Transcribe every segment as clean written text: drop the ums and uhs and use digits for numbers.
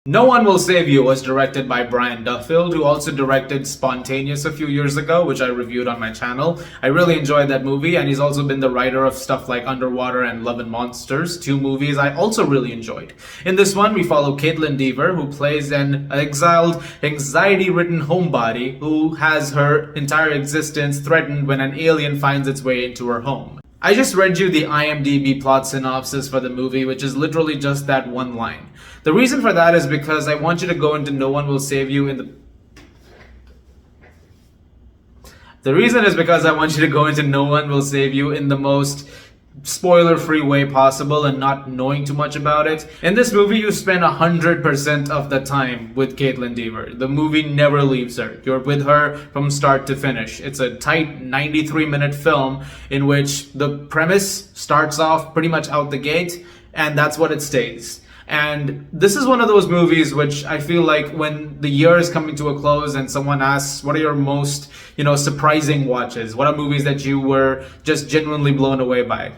No One Will Save You was directed by Brian Duffield, who also directed Spontaneous a few years ago, which I reviewed on my channel. I really enjoyed that movie, and he's also been the writer of stuff like Underwater and Love and Monsters, two movies I also really enjoyed. In this one, we follow Kaitlyn Dever, who plays an exiled, anxiety-ridden homebody who has her entire existence threatened when an alien finds its way into her home. I just read you the IMDb plot synopsis for the movie, which is literally just that one line. The reason for that is because I want you to go into No One Will Save You in the... The reason is because I want you to go into No One Will Save You in the most spoiler-free way possible and not knowing too much about it. In this movie, you spend 100% of the time with Kaitlyn Dever. The movie never leaves her. You're with her from start to finish. It's a tight 93-minute film in which the premise starts off pretty much out the gate, and that's what it stays. And this is one of those movies which I feel like when the year is coming to a close and someone asks, what are your most, surprising watches? What are movies that you were just genuinely blown away by?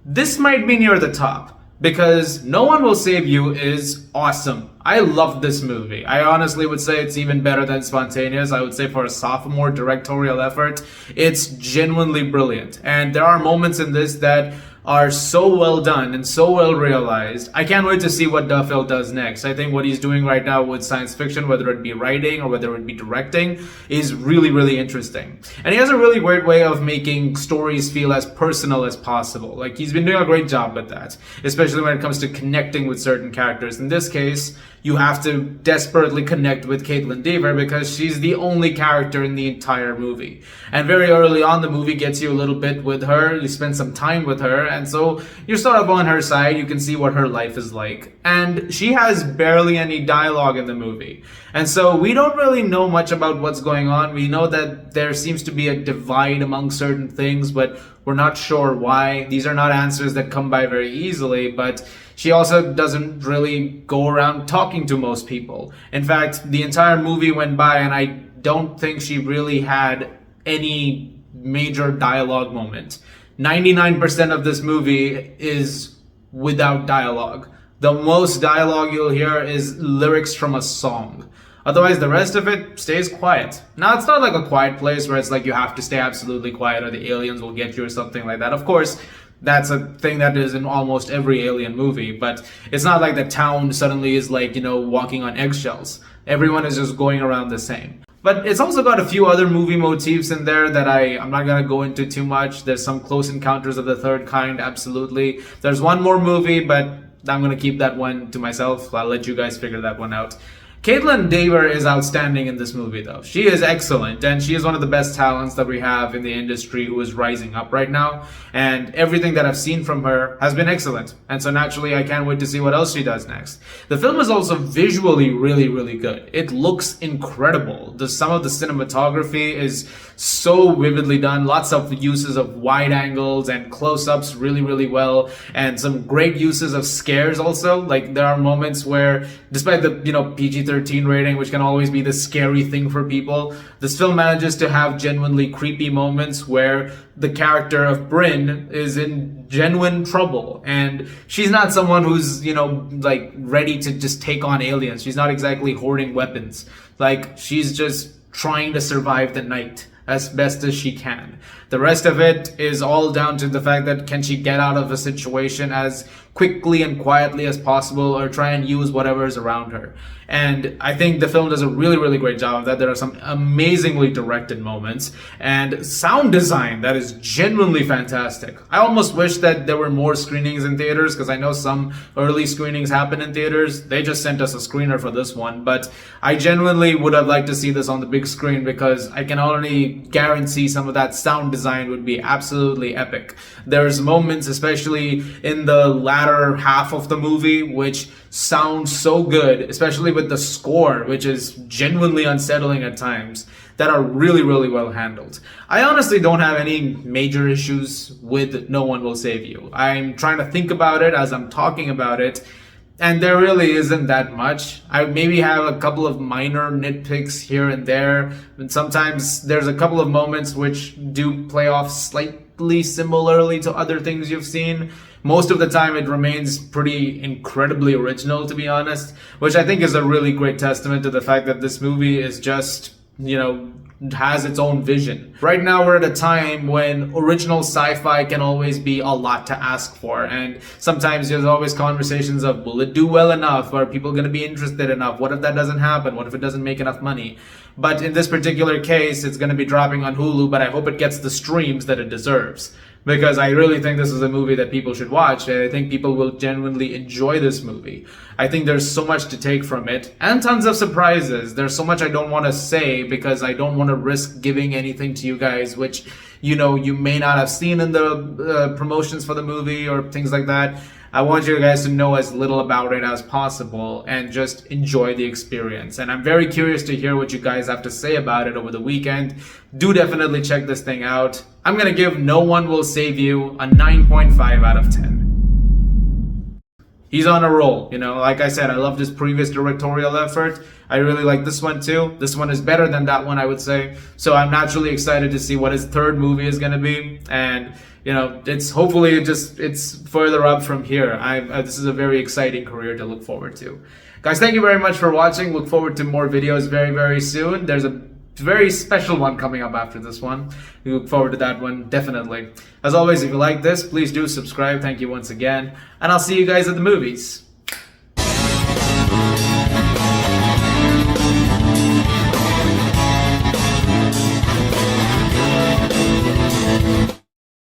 This might be near the top because No One Will Save You is awesome. I love this movie. I honestly would say it's even better than Spontaneous. I would say for a sophomore directorial effort, it's genuinely brilliant. And there are moments in this that are so well done and so well realized. I can't wait to see what Duffield does next. I think what he's doing right now with science fiction, whether it be writing or whether it be directing, is really, really interesting. And he has a really great way of making stories feel as personal as possible. Like, he's been doing a great job with that, especially when it comes to connecting with certain characters. In this case, you have to desperately connect with Kaitlyn Dever because she's the only character in the entire movie. And very early on, the movie gets you a little bit with her. You spend some time with her, and so you're sort of on her side. You can see what her life is like. And she has barely any dialogue in the movie. And so we don't really know much about what's going on. We know that there seems to be a divide among certain things, but we're not sure why. These are not answers that come by very easily, but she also doesn't really go around talking to most people. In fact, the entire movie went by and I don't think she really had any major dialogue moment. 99% of this movie is without dialogue. The most dialogue you'll hear is lyrics from a song. Otherwise, the rest of it stays quiet. Now, it's not like A Quiet Place where it's like you have to stay absolutely quiet or the aliens will get you or something like that. Of course, that's a thing that is in almost every alien movie, but it's not like the town suddenly is like, walking on eggshells. Everyone is just going around the same. But it's also got a few other movie motifs in there that I'm not gonna go into too much. There's some Close Encounters of the Third Kind, absolutely. There's one more movie, but I'm gonna keep that one to myself. I'll let you guys figure that one out. Kaitlyn Dever is outstanding in this movie, though. She is excellent, and she is one of the best talents that we have in the industry who is rising up right now. And everything that I've seen from her has been excellent. And so naturally, I can't wait to see what else she does next. The film is also visually really, really good. It looks incredible. Some of the cinematography is so vividly done. Lots of uses of wide angles and close-ups really, really well. And some great uses of scares also. Like, there are moments where, despite the, PG-13 rating, which can always be the scary thing for people, this film manages to have genuinely creepy moments where the character of Bryn is in genuine trouble, and she's not someone who's, ready to just take on aliens. She's not exactly hoarding weapons. Like, she's just trying to survive the night as best as she can. The rest of it is all down to the fact that can she get out of a situation as quickly and quietly as possible or try and use whatever is around her. And I think the film does a really, really great job of that. There are some amazingly directed moments and sound design that is genuinely fantastic. I almost wish that there were more screenings in theaters because I know some early screenings happen in theaters. They just sent us a screener for this one, but I genuinely would have liked to see this on the big screen because I can already guarantee some of that sound design would be absolutely epic. There's moments, especially in the latter half of the movie, which sound so good, especially with the score, which is genuinely unsettling at times, that are really, really well handled. I honestly don't have any major issues with No One Will Save You. I'm trying to think about it as I'm talking about it, and there really isn't that much. I maybe have a couple of minor nitpicks here and there, and sometimes there's a couple of moments which do play off slightly slightly similarly to other things you've seen. Most of the time it remains pretty incredibly original, to be honest, which I think is a really great testament to the fact that this movie is just, has its own vision. Right now we're at a time when original sci-fi can always be a lot to ask for, and sometimes there's always conversations of, will it do well enough? Are people going to be interested enough? What if that doesn't happen? What if it doesn't make enough money? But in this particular case, it's going to be dropping on Hulu, but I hope it gets the streams that it deserves, because I really think this is a movie that people should watch, and I think people will genuinely enjoy this movie. I think there's so much to take from it, and tons of surprises. There's so much I don't want to say because I don't want to risk giving anything to you guys which, you may not have seen in the promotions for the movie or things like that. I want you guys to know as little about it as possible and just enjoy the experience. And I'm very curious to hear what you guys have to say about it over the weekend. Do definitely check this thing out. I'm gonna give No One Will Save You a 9.5 out of 10. He's on a roll, like I said, I loved his previous directorial effort. I really like this one too. This one is better than that one, I would say. So I'm naturally excited to see what his third movie is going to be. And, it's hopefully it's further up from here. This is a very exciting career to look forward to. Guys, thank you very much for watching. Look forward to more videos very, very soon. There's a very special one coming up after this one. We look forward to that one, definitely. As always, if you like this, please do subscribe. Thank you once again. And I'll see you guys at the movies.